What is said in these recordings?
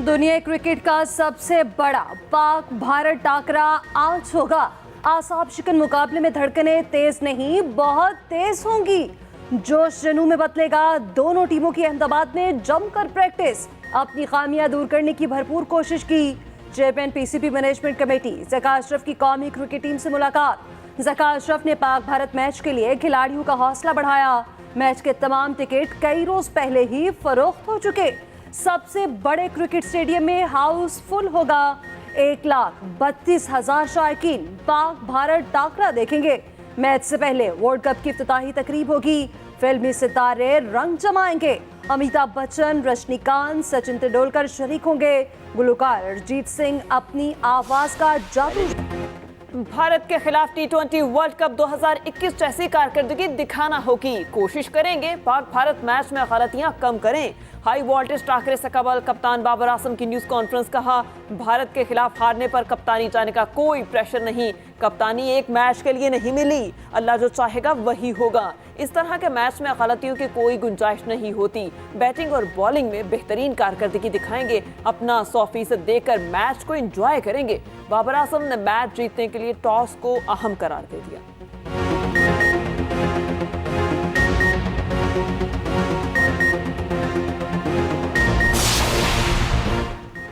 दुनिया क्रिकेट का सबसे बड़ा पाक भारत टाकरा आज होगा। आसाब शिकन मुकाबले में धड़कनें तेज नहीं बहुत तेज होंगी। जोश जनू में बदलेगा। दोनों टीमों की अहमदाबाद में जमकर प्रैक्टिस, अपनी खामियां दूर करने की भरपूर कोशिश की। Chairman PCB management committee Zaka Ashraf की कौमी क्रिकेट टीम से मुलाकात। ज़का अशरफ ने पाक भारत मैच के लिए खिलाड़ियों का हौसला बढ़ाया। मैच के तमाम टिकट कई रोज पहले ही फरोख्त हो चुके। सबसे बड़े क्रिकेट स्टेडियम में हाउस फुल होगा। 1,32,000 शायकीन पाक भारत टाकरा देखेंगे। मैच से पहले वर्ल्ड कप की इफ्तिताही तकरीब होगी। फिल्मी सितारे रंग जमाएंगे। अमिताभ बच्चन, रजनीकांत, सचिन तेंदुलकर शरीक होंगे। गुलकार अरिजीत सिंह अपनी आवाज का जादू। भारत के खिलाफ T20 वर्ल्ड कप 2021 जैसी कारकर्दगी दिखाना होगी। कोशिश करेंगे पाक भारत मैच में गलतियां कम करें। हाई वोल्टेज टाकरे से कबल कप्तान बाबर आजम की न्यूज कॉन्फ्रेंस। कहा, भारत के खिलाफ हारने पर कप्तानी जाने का कोई प्रेशर नहीं। कप्तानी एक मैच के लिए नहीं मिली, अल्लाह जो चाहेगा वही होगा। इस तरह के मैच में गलतियों की कोई गुंजाइश नहीं होती। बैटिंग और बॉलिंग में बेहतरीन कारकर्दगी दिखाएंगे। अपना 100% देकर मैच को एंजॉय करेंगे। बाबर आजम ने मैच जीतने के लिए टॉस को अहम करार दे दिया।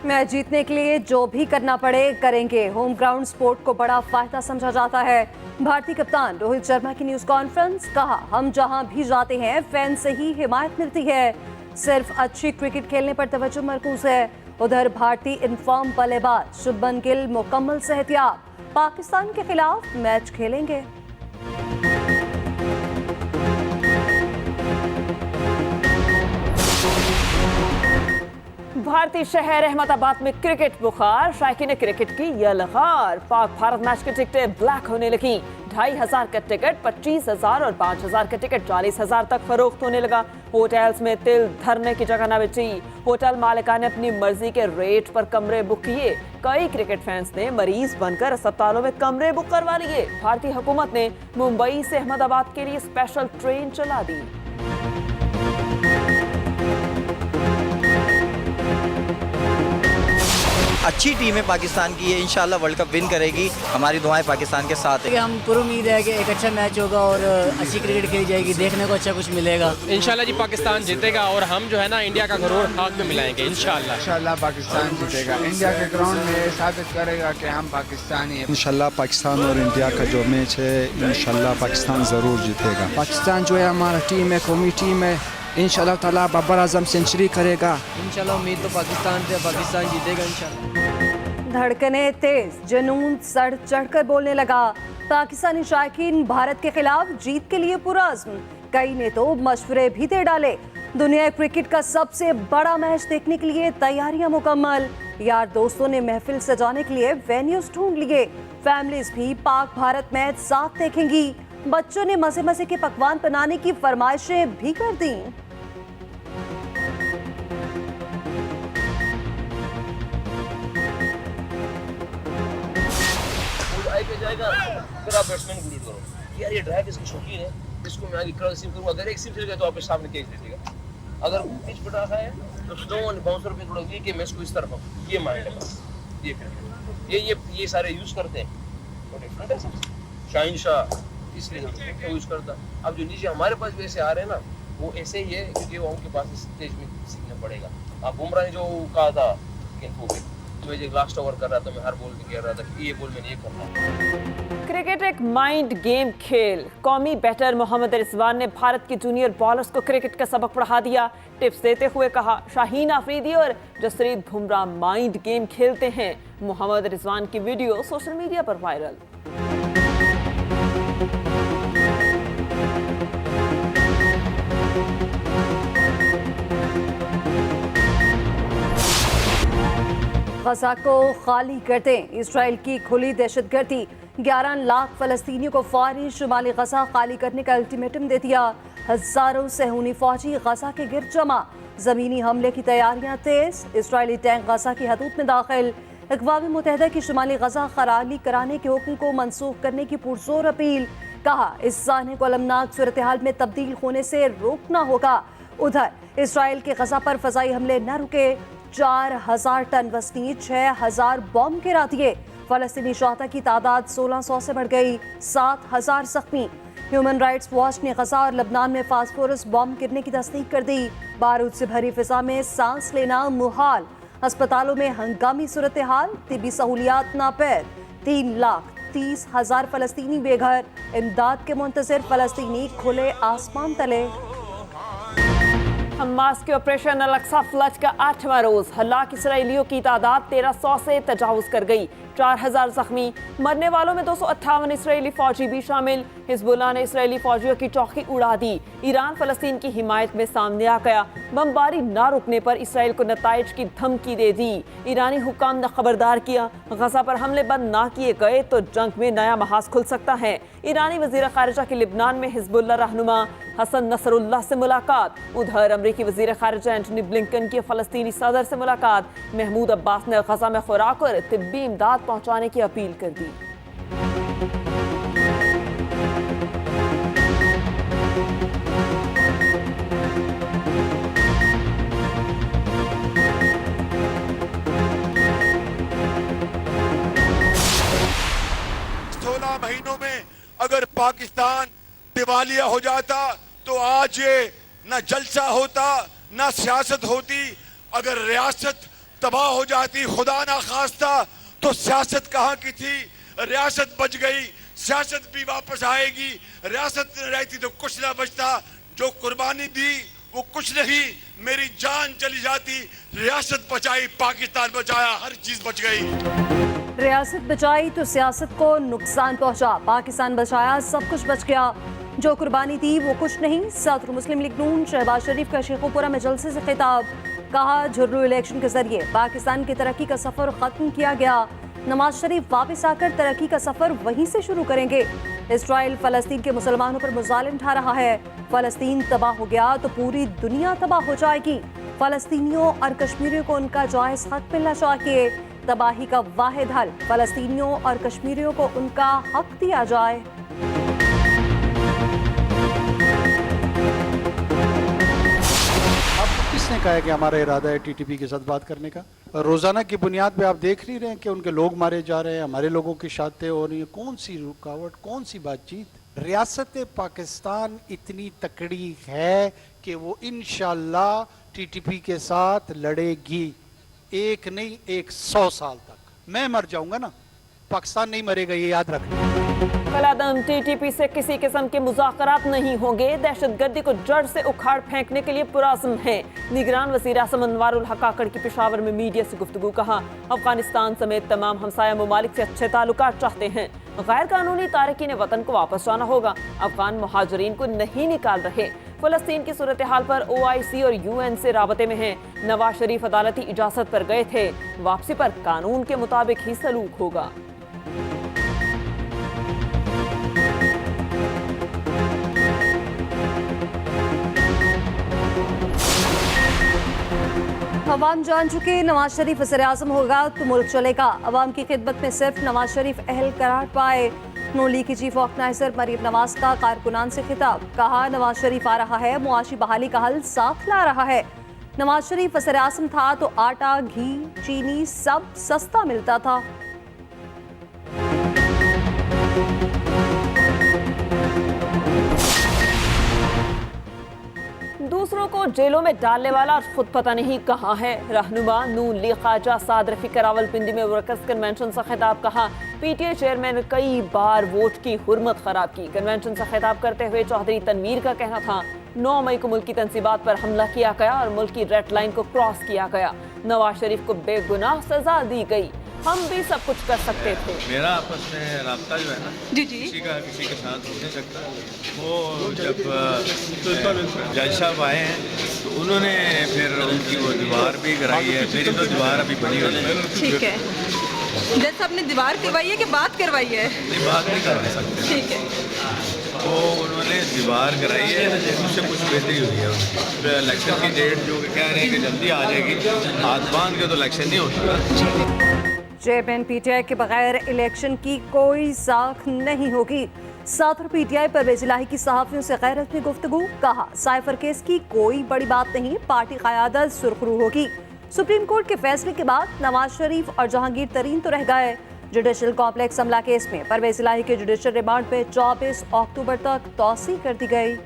मैच जीतने के लिए जो भी करना पड़े करेंगे। होम ग्राउंड स्पोर्ट को बड़ा फायदा समझा जाता है। भारतीय कप्तान रोहित शर्मा की न्यूज कॉन्फ्रेंस। कहा, हम जहां भी जाते हैं फैन से ही हिमायत मिलती है। सिर्फ अच्छी क्रिकेट खेलने पर तवज्जो मरकूज है। उधर भारतीय इनफॉर्म बल्लेबाज शुभमन गिल मुकम्मल सेहतियाब, पाकिस्तान के खिलाफ मैच खेलेंगे। भारतीय शहर अहमदाबाद में क्रिकेट बुखार, शायकीन क्रिकेट की यलगार। पाक भारत मैच की टिकटें ब्लैक होने लगी। 2,500 का टिकट 25,000 और 5,000 का टिकट 40,000 तक फरोख्त होने लगा। होटल्स में तिल धरने की जगह न बची। होटल मालिका ने अपनी मर्जी के रेट पर कमरे बुक किए। कई क्रिकेट फैंस ने मरीज बनकर अस्पतालों में कमरे बुक करवा लिए। भारतीय हुकूमत ने मुंबई से अहमदाबाद के लिए स्पेशल ट्रेन चला दी। अच्छी टीम है पाकिस्तान की, ये इंशाल्लाह वर्ल्ड कप विन करेगी। हमारी दुआएं पाकिस्तान के साथ है। हम पूरी उम्मीद है कि एक अच्छा मैच होगा और अच्छी क्रिकेट खेली जाएगी, देखने को अच्छा कुछ मिलेगा। इंशाल्लाह जी पाकिस्तान जीतेगा और हम जो है ना इंडिया का गरूर हाथ में मिलाएंगे। इंशाल्लाह पाकिस्तान जीतेगा। इंडिया के ग्राउंड में साबित करेगा कि हम पाकिस्तानी हैं। इंशाल्लाह पाकिस्तान और इंडिया का जो मैच है इंशाल्लाह पाकिस्तान ज़रूर जीतेगा। पाकिस्तान जो है हमारा टीम है, कौमी टीम है। इंशाल्लाह ताला बाबर आजम सेंचुरी करेगा। इंशाल्लाह उम्मीद तो पाकिस्तान से, पाकिस्तान जीतेगा इंशाल्लाह। धड़कने तेज, जुनून सड़ चढ़कर बोलने लगा। पाकिस्तानी शायकीन भारत के खिलाफ जीत के लिए पुरअज़्म। कई ने तो मशवरे भी दे डाले। दुनिया क्रिकेट का सबसे बड़ा मैच देखने के लिए तैयारियां मुकम्मल। यार दोस्तों ने महफिल सजाने के लिए वेन्यूज ढूंढ लिए। फैमिलीज भी पाक भारत मैच साथ देखेंगी। बच्चों ने मजे मजे के पकवान बनाने की फरमाइशें भी कर दी। जाएगा फिर आप बैट्समैन को लीड करो यार, ये ड्राइव इसकी शौकीन है, इसको मैं आगे क्रॉस रिसीव करूंगा। अगर एक सिर्फ चल गया तो आपके सामने कैच दे देगा। अगर पिच पटा है तो स्टोन बाउंसर पे थोड़ा ये कि मैं इसको इस तरफ हूं, ये माइंड है बस। ये फिर ये सारे यूज करते हैं तो डिफरेंट है सब। शाहीन शाह इसलिए हम यूज करता। अब जो नीचे हमारे पास वैसे आ रहे हैं ना, वो ऐसे ही है क्योंकि वो उनके पास स्टेज में सीखना पड़ेगा। अब बुमराह ने जो कहा था मैं जो लास्ट ओवर कर रहा था, मैं हर बॉल पे कह रहा था कि ये बॉल मैंने ये करना। क्रिकेट एक माइंड गेम खेल। कौमी बैटर मोहम्मद रिजवान ने भारत के जूनियर बॉलर्स को क्रिकेट का सबक पढ़ा दिया। टिप्स देते हुए कहा, शाहीन आफरीदी और जसप्रीत बुमराह माइंड गेम खेलते हैं। मोहम्मद रिजवान की वीडियो सोशल मीडिया पर वायरल। गजा को खाली कर दें, इसराइल की खुली दहशतगर्दी। 11 लाख फलस्तीनियों को फौरी शुमाली गजा खाली करने का अल्टीमेटम दे दिया। हजारों सहूनी फौजी गजा के गिर्द जमा। जमीनी हमले की तैयारियां तेज। इसराइली टैंक गजा की हदूद में दाखिल। अक़वाम मुत्तहिदा की शुमाली गजा खाली कराने के हुक्म को मनसूख करने की पुरजोर अपील। कहा, इस साने को अलमनाक सूरत हाल में तब्दील होने से रोकना होगा। उधर इसराइल के गजा पर फजाई हमले न रुके। 4,000 टन वजनी 6,000 बॉम्ब गिरा दिए। फलस्तीनी शहादा की तादाद 1,600 से बढ़ गई, 7,000 जख्मी। ह्यूमन राइट्स वॉच ने गजा और लबनान में फास्फोरस बॉम्ब गिरने की तस्दीक कर दी। बारूद से भरी फिजा में सांस लेना मुहाल। अस्पतालों में हंगामी सूरत हाल, तिबी सहूलियात नापैद। 3,30,000 फलस्तीनी बेघर, इमदाद के मुंतजिर फलस्तीनी खुले आसमान तले। हमास के ऑपरेशन अल-अक्सा फ्लड का 8वां रोज, हलाक इसराइलियों की तादाद 1,300 से तजावुज कर गई, 4,000 जख्मी। मरने वालों में 258 इसराइली फौजी भी शामिल। हिजबुल्लाह ने इसराइली फौजियों की चौकी उड़ा दी। ईरान फलस्तीन की हिमायत में सामने आ गया। बमबारी ना रुकने पर इसराइल को नताइज की धमकी दे दी। ईरानी हुक्काम ने खबरदार किया, गजा पर हमले बंद ना किए गए तो जंग में नया महाज खुल सकता है। ईरानी वजीर खारिजा की लिबनान में हिजबुल्लाह रहनुमा हसन नसरुल्लाह से मुलाकात। उधर अमरीकी वजीर खारिजा एंटनी ब्लिंकन की फलस्तीनी सदर से मुलाकात। महमूद अब्बास ने गजा में खुराक और तिब्बी इमदाद पहुंचाने की अपील कर दी। महीनों में अगर पाकिस्तान दिवालिया हो जाता तो आज ये न जलसा होता न सियासत होती। अगर रियासत तबाह हो जाती, खुदा ना खास्ता, तो सियासत कहाँ की थी? रियासत बच गई, सियासत भी वापस आएगी। रियासत रहती तो कुछ ना बचता। जो कुर्बानी दी वो कुछ नहीं, मेरी जान चली जाती। रियासत बचाई, पाकिस्तान बचाया, हर चीज बच गई। रियासत बचाई तो सियासत को नुकसान पहुंचा, पाकिस्तान बचाया, सब कुछ बच गया। जो कुर्बानी दी वो कुछ नहीं। सदर मुस्लिम लीग नून शहबाज शरीफ का शेखुपुरा में जलसे से खिताब, कहा झुर्रू इलेक्शन के जरिए पाकिस्तान की तरक्की का सफर खत्म किया गया। नवाज शरीफ वापस आकर तरक्की का सफर वहीं से शुरू करेंगे। इसराइल फलस्तीन के मुसलमानों पर मुजालिम ढा रहा है। फलस्तीन तबाह हो गया तो पूरी दुनिया तबाह हो जाएगी। फलस्तीनियों और कश्मीरियों को उनका जायज हक मिलना चाहिए। तबाही का वाहिद हल फलस्तीनियों और कश्मीरियों को उनका हक दिया जाए। आपको किसने कहा है कि हमारा इरादा है टीटीपी के साथ बात करने का? रोजाना की बुनियाद पे आप देख नहीं रहे हैं कि उनके लोग मारे जा रहे हैं, हमारे लोगों की शातें हो रही हैं। कौन सी रुकावट, कौन सी बातचीत? रियासत पाकिस्तान इतनी तकड़ी है कि वो इंशाअल्लाह टीटीपी के साथ लड़ेगी। एक नहीं, 100 साल तक। मैं मर जाऊंगा ना, पाकिस्तान नहीं मरेगा, ये याद रखना। कलादम टीटीपी से किसी किस्म के मुज़ाकरात नहीं होंगे। दहशतगर्दी को जड़ से उखाड़ फेंकने के लिए पुराज़्म है। निगरान वज़ीर आज़म अनवारुल हक काकड़ की पेशावर में मीडिया से गुफ्तगू, कहा अफगानिस्तान समेत तमाम हमसाया ममालिक से अच्छे ताल्लुकात चाहते हैं। गैर कानूनी तारकीन वतन को वापस जाना होगा। अफगान मुहाजिरीन को नहीं निकाल रहे। फलस्तीन की सूरत हाल पर OIC और UN से राबते में हैं। नवाज शरीफ अदालती इजाजत पर गए थे। वापसी पर कानून के मुताबिक ही सलूक होगा। अवाम जान चुके नवाज शरीफ वज़ीर आज़म होगा तो मुल्क चलेगा। अवाम की खिदमत में सिर्फ नवाज शरीफ अहल करार पाए। नून लीग की चीफ ऑर्गेनाइजर मरीम नवाज का कारकुनान से खिताब, कहा नवाज शरीफ आ रहा है, मुआशी बहाली का हल साथ ला रहा है। नवाज शरीफ वज़ीर आज़म था तो आटा, घी, चीनी सब सस्ता मिलता था। दूसरों को जेलों में डालने वाला खुद पता नहीं कहाँ है। रहनुमा नून लीग ख्वाजा साद रफीक रावलपिंडी में वर्कर्स कन्वेंशन से खिताब, कहा PTA चेयरमैन ने कई बार वोट की हुर्मत खराब की। कन्वेंशन से खिताब करते हुए चौधरी तनवीर का कहना था 9 मई को मुल्क की तंसीबात पर हमला किया गया और मुल्क की रेड लाइन को क्रॉस किया गया। नवाज शरीफ को बेगुनाह सजा दी गई। हम भी सब कुछ कर सकते थे। मेरा आपस में राब्ता जो है ना, किसी का किसी के साथ हो नहीं सकता। वो जब जज साहब आए हैं तो उन्होंने फिर उनकी वो दीवार भी कराई है। मेरी तो दीवार अभी बनी हुई है। ठीक है, जज साहब ने दीवार करवाई है कि बात करवाई है? नहीं, बात नहीं करवा सकते। ठीक है, तो उन्होंने दीवार कराई है, उससे कुछ बेहतरी हुई है। तो इलेक्शन की डेट जो कह रहे हैं कि जल्दी आ जाएगी, हाथ बांध के तो इलेक्शन नहीं होता। चेयरमैन PTI के बगैर इलेक्शन की कोई साख नहीं होगी। सदर PTI परवेज इलाही की सहाफियों से गैरत में गुफ्तगू, कहा साइफर केस की कोई बड़ी बात नहीं, पार्टी क़यादत सुरखरू होगी। सुप्रीम कोर्ट के फैसले के बाद नवाज शरीफ और जहांगीर तरीन तो रह गए। जुडिशल कॉम्प्लेक्स हमला केस में परवेज इलाही के जुडिशल रिमांड पे 24 अक्टूबर तक तौसी कर दी गई।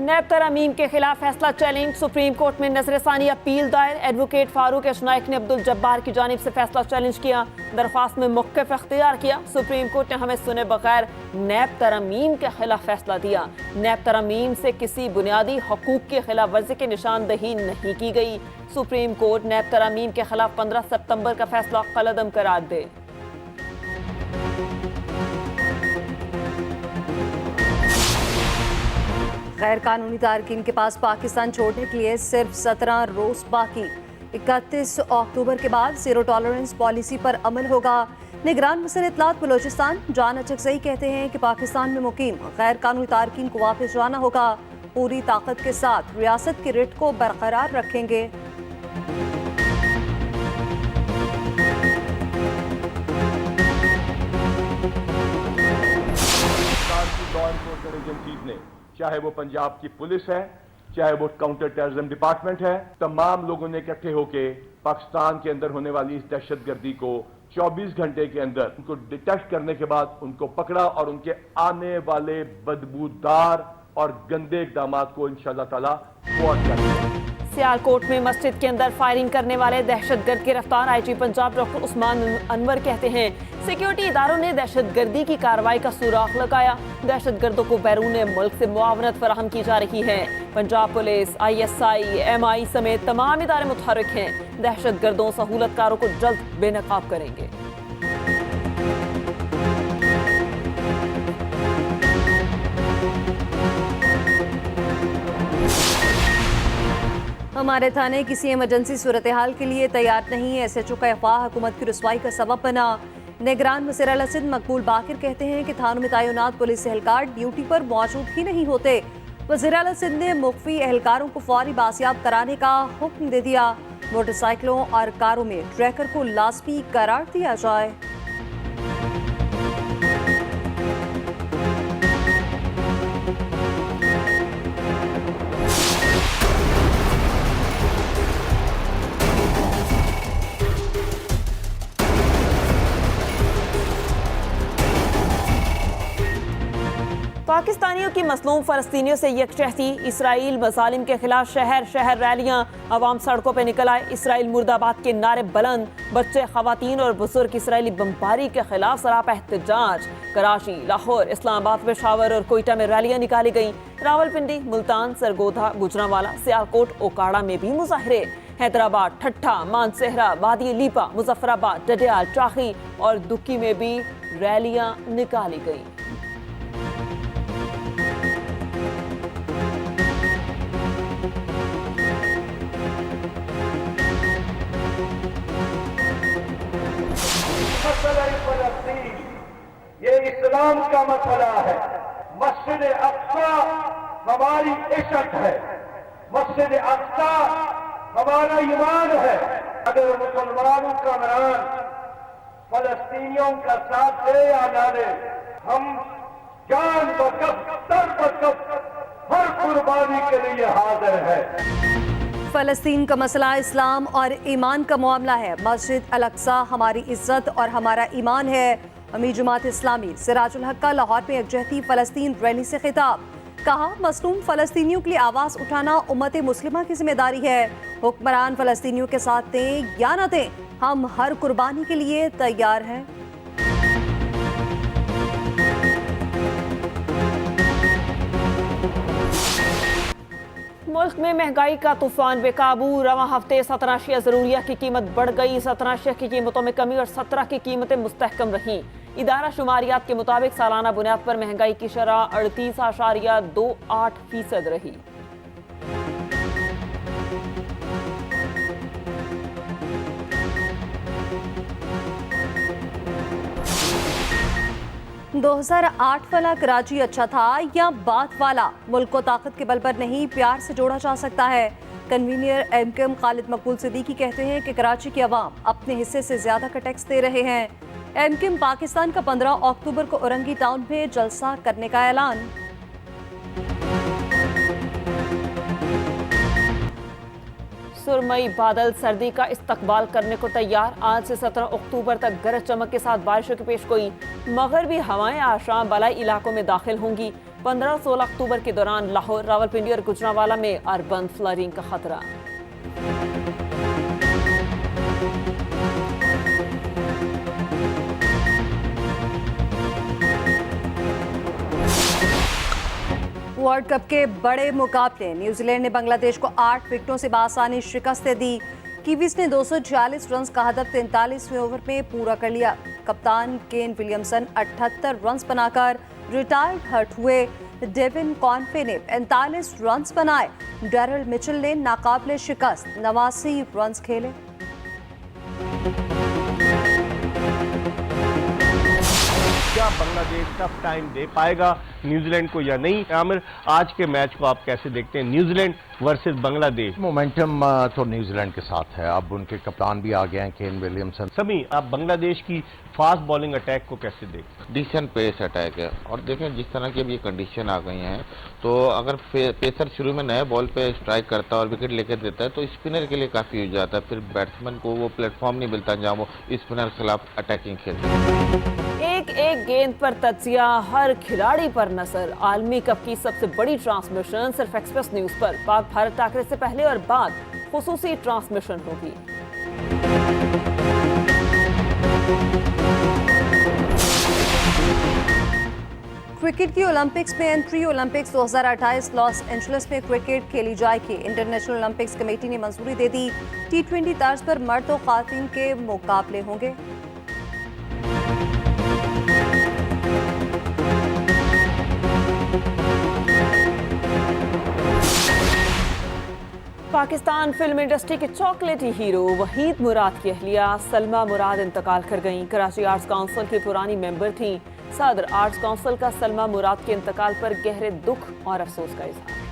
नैब तरमीम के खिलाफ फैसला चैलेंज, सुप्रीम कोर्ट में नजरसानी अपील दायर। एडवोकेट फारूक एच नाइक ने अब्दुल जब्बार की जानिब से फैसला चैलेंज किया, दरख्वास्त में मौक़िफ़ इख्तियार किया। सुप्रीम कोर्ट ने हमें सुने बगैर नैब तरमीम के खिलाफ फैसला दिया। नैब तरमीम से किसी बुनियादी हकूक़ की खिलाफ वर्जी की निशानदही नहीं की गई। सुप्रीम कोर्ट नैब तरमीम के खिलाफ 15 सितंबर का फैसला कलअदम करार दे। गैर कानूनी तारकीन के पास पाकिस्तान छोड़ने के लिए सिर्फ 17 रोज बाकी। 31 अक्टूबर के बाद जीरो टॉलरेंस पॉलिसी पर अमल होगा। निगरान वज़ीर इत्तलात बलोचिस्तान जान अचकज़ई कहते हैं कि पाकिस्तान में मुकीम गैर कानूनी तारकीन को वापस जाना होगा। पूरी ताकत के साथ रियासत की रिट को बरकरार रखेंगे। चाहे वो पंजाब की पुलिस है, चाहे वो काउंटर टेररिज्म डिपार्टमेंट है, तमाम लोगों ने इकट्ठे होकर पाकिस्तान के अंदर होने वाली इस दहशतगर्दी को 24 घंटे के अंदर उनको डिटेक्ट करने के बाद उनको पकड़ा और उनके आने वाले बदबूदार और गंदे इक़दाम को इंशाअल्लाह ताला क़्वाश करेंगे। सियालकोट में मस्जिद के अंदर फायरिंग करने वाले दहशतगर्द गिरफ्तार। आईजी पंजाब डॉक्टर उस्मान अनवर कहते हैं सिक्योरिटी इदारों ने दहशतगर्दी की कार्रवाई का सुराग लगाया। दहशतगर्दों को बैरून मुल्क से मुआवनत फराहम की जा रही है। पंजाब पुलिस, ISI, MI समेत तमाम इदारे मुतहर्रिक हैं। दहशतगर्दों सहूलतकारों को जल्द बेनकाब करेंगे। हमारे थाने किसी इमरजेंसी सूरत हाल के लिए तैयार नहीं है। SHO का अफवाह हुकूमत की रुसवाई का सबब बना। निगरान वज़ीर आला सिंध मकबूल बाकिर कहते हैं कि थानों में तैनात पुलिस एहलकार ड्यूटी पर मौजूद ही नहीं होते। वज़ीर आला सिंध ने मुख्फी एहलकारों को फौरी बासियाब कराने का हुक्म दे दिया। मोटरसाइकिलों और कारों में ट्रैकर को लाजमी करार दिया जाए। पाकिस्तानियों की मसलूम फ़लस्तीनियों से यकजहती। इसराइल मज़ालिम के खिलाफ शहर शहर रैलियां, अवाम सड़कों पर निकल आए। इसराइल मुर्दाबाद के नारे बुलंद, बच्चे, खवातीन और बुजुर्ग इसराइली बमबारी के खिलाफ सरापा एहतजाज। कराची, लाहौर, इस्लामाबाद, पेशावर और कोयटा में रैलियां निकाली गईं। रावलपिंडी, मुल्तान, सरगोधा, गुजरांवाला, सियालकोट, ओकाड़ा में भी मुजाहरे। हैदराबाद, ठट्ठा, मानसेहरा, वादी लीपा, मुजफ्फराबाद, डडियाल, चाखी और दुक्की में भी रैलियां निकाली गईं। ये इस्लाम का मसला है। मस्जिद अक्सा हमारी इज्जत है, मस्जिद अक्सा हमारा ईमान है। अगर मुसलमानों का मरान फलस्तीनियों का साथ दे या ना दे, हम जान बकफ सर बकफ हर कुर्बानी के लिए हाजिर है। फ़लस्तीन का मसला इस्लाम और ईमान का मामला है। मस्जिद अल-अक्सा हमारी इज्जत और हमारा ईमान है। अमीर जमात इस्लामी सिराजुल हक का लाहौर में यकजहती फ़लस्तीन रैली से खिताब। कहा मसलूम फ़लस्तीनियों के लिए आवाज़ उठाना उम्मत मुस्लिमा की जिम्मेदारी है। हुक्मरान फ़लस्तीनियों के साथ दें या न दें, हम हर कुर्बानी के लिए तैयार हैं। मुल्क में महंगाई का तूफान बेकाबू। रवां हफ्ते 17 अशिया ज़रूरिया की कीमत बढ़ गई। 17 अशिया की कीमतों में कमी और 17 की कीमतें मुस्तहकम रहीं। इदारा शुमारियात के मुताबिक सालाना बुनियाद पर महंगाई की शरह 38.28% रही। – 2008 वाला कराची अच्छा था या बात वाला? मुल्क को ताकत के बल पर नहीं, प्यार से जोड़ा जा सकता है। कन्वीनियर MKM खालिद मकबूल सिद्दीकी कहते हैं कि कराची की अवाम अपने हिस्से से ज्यादा का टैक्स दे रहे हैं। एमकिम पाकिस्तान का 15 अक्टूबर को औरंगी टाउन में जलसा करने का ऐलान। सुरमई बादल सर्दी का इस्तकबाल करने को तैयार। आज से 17 अक्टूबर तक गरज चमक के साथ बारिशों की पेशगोई। मगरबी हवाएं आज शाम बलाई इलाकों में दाखिल होंगी। 15-16 अक्टूबर के दौरान लाहौर, रावलपिंडी और गुजरांवाला में अर्बन फ्लडिंग का खतरा। वर्ल्ड कप के बड़े मुकाबले। न्यूजीलैंड ने बांग्लादेश को 8 विकेटों से बासानी शिकस्त दी। कीवीज ने 246 रन का हदफ 43वें ओवर में पूरा कर लिया। कप्तान केन विलियमसन 78 रन बनाकर रिटायर्ड हर्ट हुए। डेविन कॉन्फे ने 45 रन बनाए। डैरल मिचेल ने नाकाबिले शिकस्त 89 रन खेले। क्या बांग्लादेश टफ टाइम दे पाएगा न्यूजीलैंड को या नहीं? आमिर, आज के मैच को आप कैसे देखते हैं, न्यूजीलैंड वर्सेस बांग्लादेश? मोमेंटम तो न्यूजीलैंड के साथ है। अब उनके कप्तान भी आ गए हैं, केन विलियमसन। सभी आप बांग्लादेश की फास्ट बॉलिंग अटैक को कैसे देखते हैं? डिसेंट पेस अटैक है और देखें जिस तरह की अब ये कंडीशन आ गई हैं, तो अगर पेसर शुरू में नए बॉल पे स्ट्राइक करता है और विकेट लेकर देता है तो स्पिनर के लिए काफ़ी हो जाता है। फिर बैट्समैन को वो प्लेटफॉर्म नहीं मिलता जहाँ वो स्पिनर के खिलाफ अटैकिंग खेलते। एक गेंद पर तज्जिया, हर खिलाड़ी पर नजर। आलमी कप की सबसे बड़ी ट्रांसमिशन सिर्फ एक्सप्रेस न्यूज पर। पाक भारत टाकरे से पहले और बाद खुसूसी ट्रांसमिशन होगी। क्रिकेट की ओलंपिक्स में एंट्री। ओलंपिक्स 2028 लॉस एंजलिस में क्रिकेट खेली जाएगी। इंटरनेशनल ओलंपिक्स कमेटी ने मंजूरी दे दी। T20 तर्ज पर मर्द और खातून के मुकाबले होंगे। पाकिस्तान फिल्म इंडस्ट्री के चॉकलेटी हीरो वहीद मुराद की अहलिया सलमा मुराद इंतकाल कर गईं। कराची आर्ट्स काउंसिल की पुरानी मेंबर थीं। सदर आर्ट्स काउंसिल का सलमा मुराद के इंतकाल पर गहरे दुख और अफसोस का इजहार।